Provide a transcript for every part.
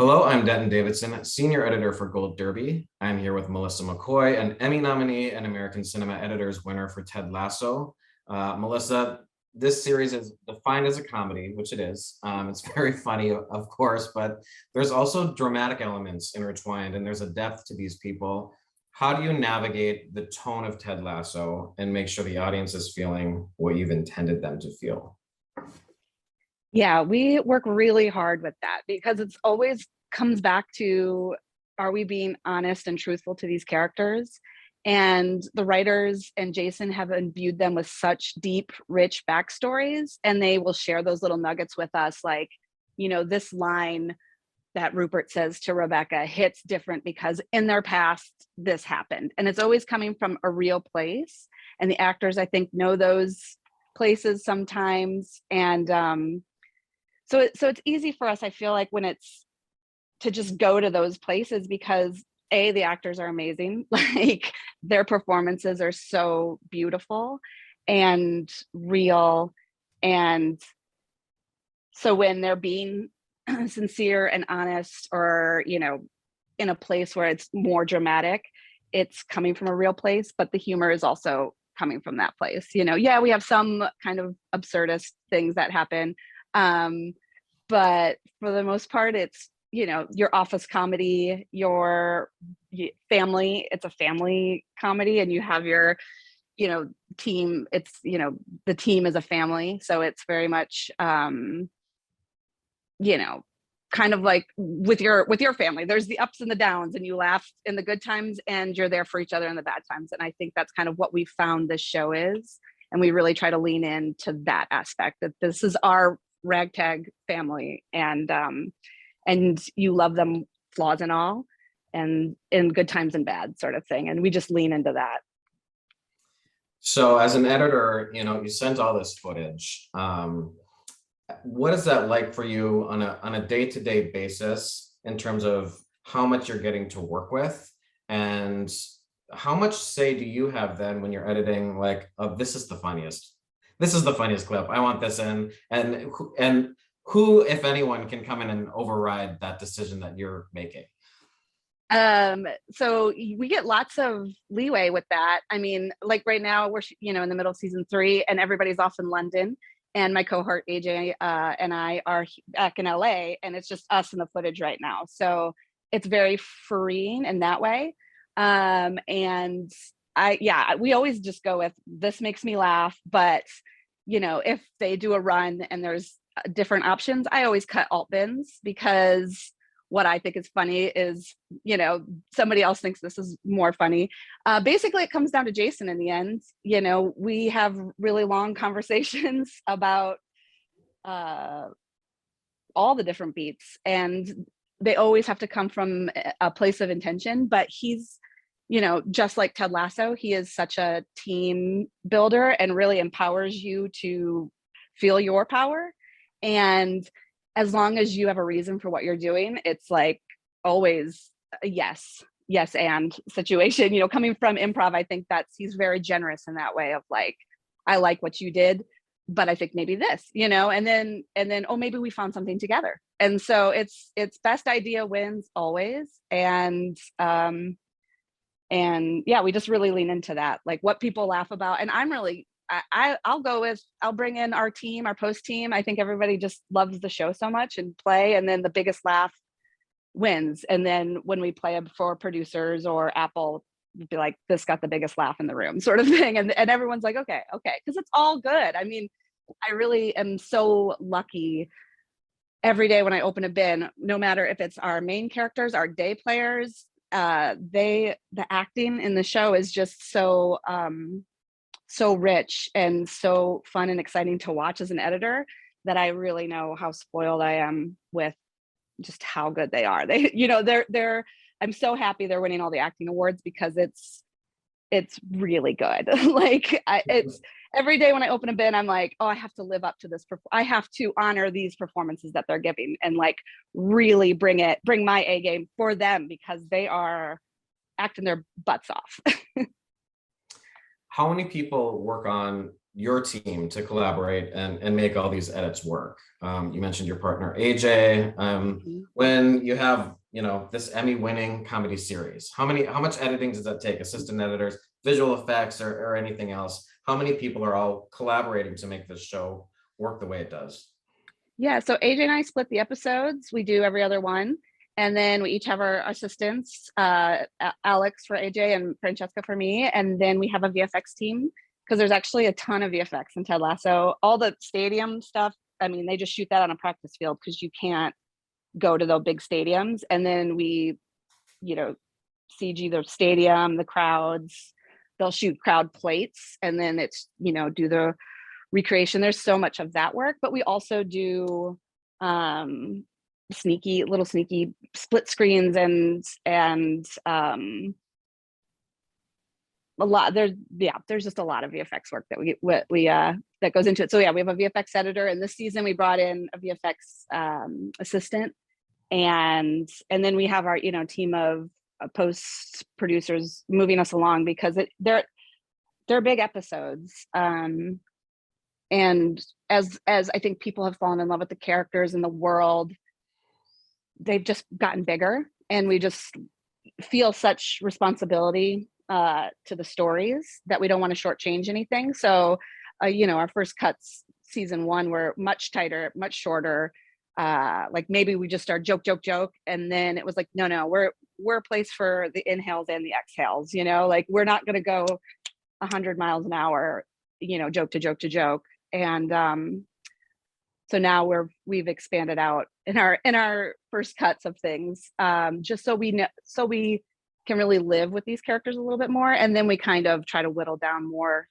Hello, I'm Denton Davidson, senior editor for Gold Derby. I'm here with Melissa McCoy, an Emmy nominee and American Cinema Editors winner for Ted Lasso. Melissa, this series is defined as a comedy, which it is. It's very funny, of course, but there's also dramatic elements intertwined, and there's a depth to these people. How do you navigate the tone of Ted Lasso and make sure the audience is feeling what you've intended them to feel? Yeah, we work really hard with that because it's always comes back to, are we being honest and truthful to these characters? And the writers and Jason have imbued them with such deep, rich backstories, and they will share those little nuggets with us. Like, this line that Rupert says to Rebecca hits different because in their past, this happened. And it's always coming from a real place. And the actors, I think, know those places sometimes. And so it's easy for us, I feel like, when it's to just go to those places because the actors are amazing. Like, their performances are so beautiful and real. And so when they're being sincere and honest, or, in a place where it's more dramatic, it's coming from a real place, but the humor is also coming from that place. Yeah, we have some kind of absurdist things that happen. But for the most part, it's, your office comedy, your family, it's a family comedy, and you have your, team. It's, the team is a family. So it's very much, kind of like with your family, there's the ups and the downs, and you laugh in the good times and you're there for each other in the bad times. And I think that's kind of what we found this show is. And we really try to lean into that aspect, that this is our ragtag family, and you love them, flaws and all, and in good times and bad, sort of thing. And we just lean into that. So as an editor, you sent all this footage. What is that like for you on a day-to-day basis in terms of how much you're getting to work with, and how much say do you have then when you're editing, like, oh, this is the funniest clip, I want this in, and who, if anyone, can come in and override that decision that you're making? So we get lots of leeway with that. I mean, like right now we're, in the middle of season 3 and everybody's off in London, and my cohort AJ and I are back in LA, and it's just us in the footage right now. So it's very freeing in that way. And we always just go with, this makes me laugh. But, if they do a run and there's different options, I always cut alt bins, because what I think is funny is, somebody else thinks this is more funny. Basically, it comes down to Jason in the end. We have really long conversations about all the different beats, and they always have to come from a place of intention. But he's, just like Ted Lasso, he is such a team builder and really empowers you to feel your power. And as long as you have a reason for what you're doing, it's like always a yes and situation. Coming from improv, I think he's very generous in that way of like, I like what you did, but I think maybe this, and then oh, maybe we found something together. And so it's best idea wins always. And yeah, we just really lean into that, like what people laugh about. And I'm really, I'll bring in our team, our post team. I think everybody just loves the show so much and play, and then the biggest laugh wins. And then when we play for producers or Apple, we'd be like, this got the biggest laugh in the room, sort of thing. And everyone's like, okay, because it's all good. I mean, I really am so lucky every day when I open a bin, no matter if it's our main characters, our day players, the acting in the show is just so rich and so fun and exciting to watch as an editor, that I really know how spoiled I am with just how good they are. They're I'm so happy they're winning all the acting awards, because it's really good. It's every day when I open a bin, I'm like, oh, I have to live up to this. I have to honor these performances that they're giving, and like really bring my A game for them, because they are acting their butts off. How many people work on your team to collaborate and make all these edits work? You mentioned your partner AJ. Mhm. When you have, you know, this Emmy-winning comedy series, how much editing does that take? Assistant editors, visual effects, or anything else? How many people are all collaborating to make this show work the way it does? Yeah, so AJ and I split the episodes. We do every other one. And then we each have our assistants, Alex for AJ and Francesca for me. And then we have a VFX team because there's actually a ton of VFX in Ted Lasso. All the stadium stuff, I mean, they just shoot that on a practice field because you can't go to the big stadiums. And then we, you know, CG the stadium, the crowds. They'll shoot crowd plates, and then it's, you know, do the recreation. There's so much of that work, but we also do um sneaky split screens and a lot. There's just a lot of VFX work that we that goes into it. So yeah, we have a VFX editor, and this season we brought in a VFX assistant, and then we have our, you know, team of post producers moving us along because they're big episodes. And as I think people have fallen in love with the characters and the world, they've just gotten bigger, and we just feel such responsibility to the stories that we don't want to shortchange anything. So, you know, our first cuts season one were much tighter, much shorter. Like maybe we just start joke, and then it was like, no, we're a place for the inhales and the exhales. You know, like we're not going to go 100 miles an hour, you know, joke to joke. And so now we've expanded out in our first cuts of things, just so we know, so we can really live with these characters a little bit more, and then we kind of try to whittle down more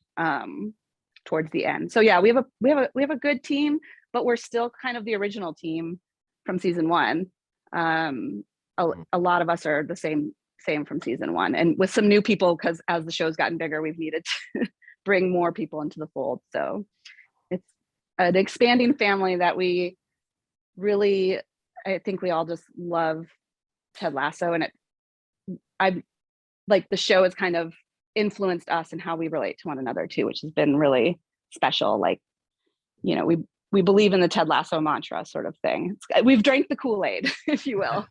towards the end. So yeah, we have a good team, but we're still kind of the original team from season one. A lot of us are the same from season one, and with some new people, because as the show's gotten bigger, we've needed to bring more people into the fold. So it's an expanding family that we really, I think we all just love Ted Lasso, and I like the show has kind of influenced us and how we relate to one another too, which has been really special. Like, you know, we believe in the Ted Lasso mantra sort of thing. We've drank the Kool-Aid, if you will.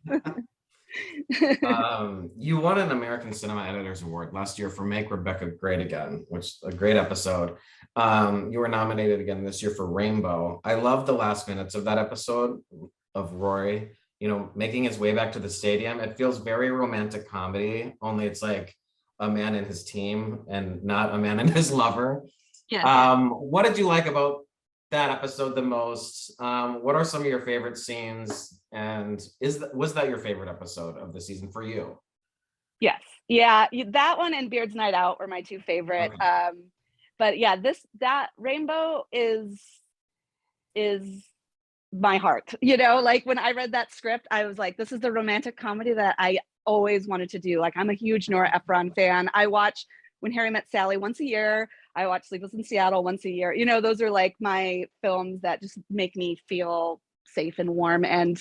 You won an American Cinema Editors Award last year for Make Rebecca Great Again, which is a great episode. You were nominated again this year for Rainbow. I love the last minutes of that episode of Rory, you know, making his way back to the stadium. It feels very romantic comedy, only it's like a man and his team and not a man and his lover. Yeah. What did you like about that episode the most? What are some of your favorite scenes? And was that your favorite episode of the season for you? Yes. Yeah. That one and Beard's Night Out were my two favorite. Okay. But yeah, that Rainbow is my heart. You know, like when I read that script, I was like, this is the romantic comedy that I always wanted to do. Like, I'm a huge Nora Ephron fan. I watch When Harry Met Sally once a year. I watch Sleepless in Seattle once a year. You know, those are like my films that just make me feel safe and warm. And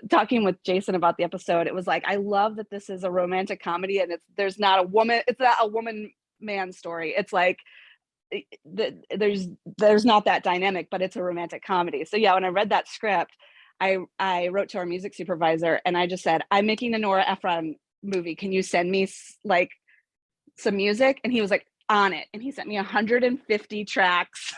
talking with Jason about the episode, it was like, I love that this is a romantic comedy, and it's not a woman man story. It's like there's not that dynamic, but it's a romantic comedy. So yeah, when I read that script, I wrote to our music supervisor and I just said, I'm making a Nora Ephron movie. Can you send me like some music? And he was like, on it. And he sent me 150 tracks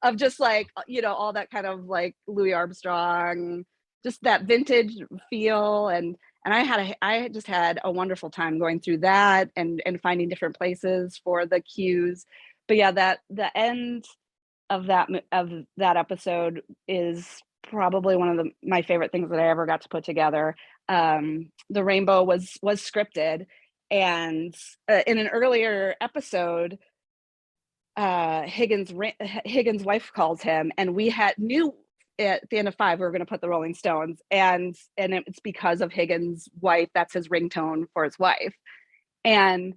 of just like, you know, all that kind of like Louis Armstrong, just that vintage feel. And I just had a wonderful time going through that and finding different places for the cues. But yeah, that the end of that episode is probably one of my favorite things that I ever got to put together. The Rainbow was scripted, and in an earlier episode, Higgins' wife calls him, and we knew at the end of 5 we were going to put the Rolling Stones, and it's because of Higgins' wife. That's his ringtone for his wife, and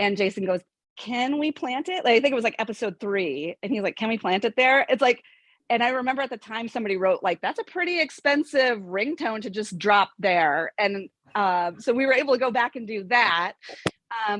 Jason goes, can we plant it? Like, I think it was like episode 3, and he's like, can we plant it there? It's like, and I remember at the time somebody wrote like, that's a pretty expensive ringtone to just drop there, and so we were able to go back and do that.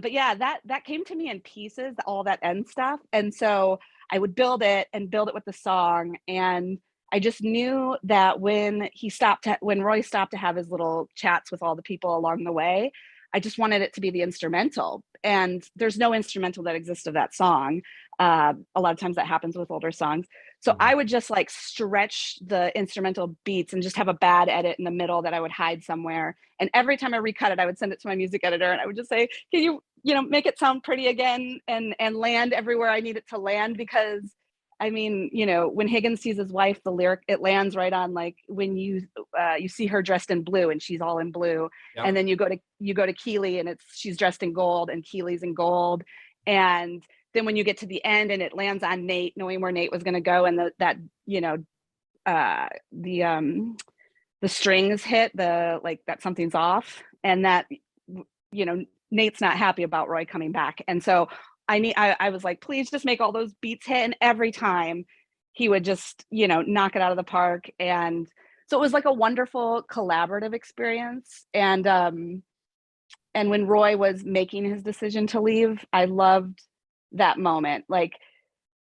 But yeah, that came to me in pieces, all that end stuff. And so I would build it and build it with the song. And I just knew that when Roy stopped to have his little chats with all the people along the way, I just wanted it to be the instrumental. And there's no instrumental that exists of that song. A lot of times that happens with older songs. So Mhm. I would just like stretch the instrumental beats and just have a bad edit in the middle that I would hide somewhere. And every time I recut it, I would send it to my music editor and I would just say, can you make it sound pretty again and land everywhere I need it to land? Because I mean, when Higgins sees his wife, the lyric, it lands right on like when you see her dressed in blue and she's all in blue. And Yep. then you go to Keely and she's dressed in gold and Keely's in gold. And then when you get to the end and it lands on Nate, knowing where Nate was going to go, and the strings hit the like that something's off, and that Nate's not happy about Roy coming back, and so I was like, please just make all those beats hit, and every time he would just knock it out of the park, and so it was like a wonderful collaborative experience, and when Roy was making his decision to leave, I loved that moment. Like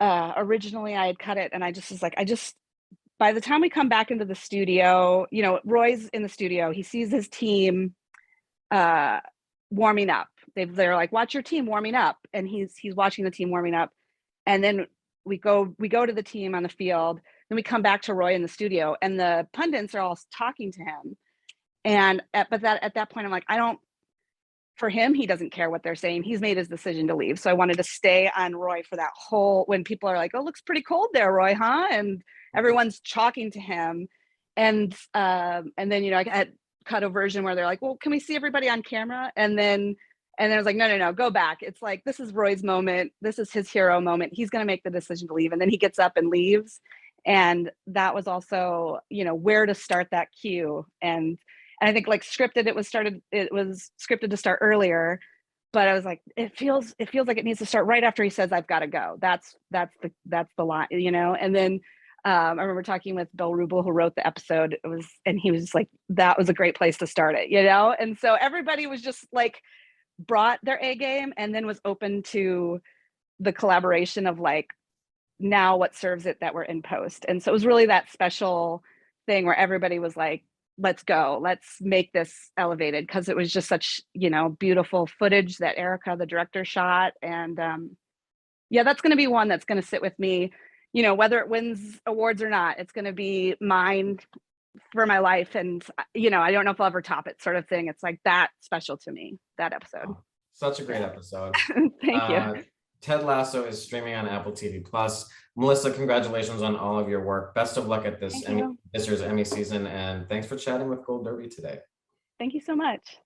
originally I had cut it and I just was like, by the time we come back into the studio, Roy's in the studio, he sees his team uh warming up. They're like, watch your team warming up. And he's watching the team warming up. And then we go to the team on the field, then we come back to Roy in the studio and the pundits are all talking to him. And at that point, I'm like, I don't for him, he doesn't care what they're saying. He's made his decision to leave. So I wanted to stay on Roy for that whole, when people are like, oh, looks pretty cold there, Roy, huh? And everyone's talking to him. And then, I had cut a version where they're like, well, can we see everybody on camera? And then I was like, no, go back. It's like, this is Roy's moment. This is his hero moment. He's going to make the decision to leave. And then he gets up and leaves. And that was also, where to start that cue. And I think like scripted, it was scripted to start earlier, but I was like, it feels like it needs to start right after he says, I've got to go. That's the line, And then I remember talking with Bill Rubel, who wrote the episode. And he was just like, that was a great place to start it, And so everybody was just like, brought their A game and then was open to the collaboration of like, now what serves it that we're in post. And so it was really that special thing where everybody was like, let's go, let's make this elevated, because it was just such beautiful footage that Erica, the director, shot. And yeah, that's going to be one that's going to sit with me, whether it wins awards or not. It's going to be mine for my life. And I don't know if I'll ever top it, sort of thing. It's like that special to me, that episode. Oh, such a great Yeah. episode. Thank you. Ted Lasso is streaming on Apple TV Plus. Melissa, congratulations on all of your work. Best of luck at this Thank you. This year's Emmy season, and thanks for chatting with Gold Derby today. Thank you so much.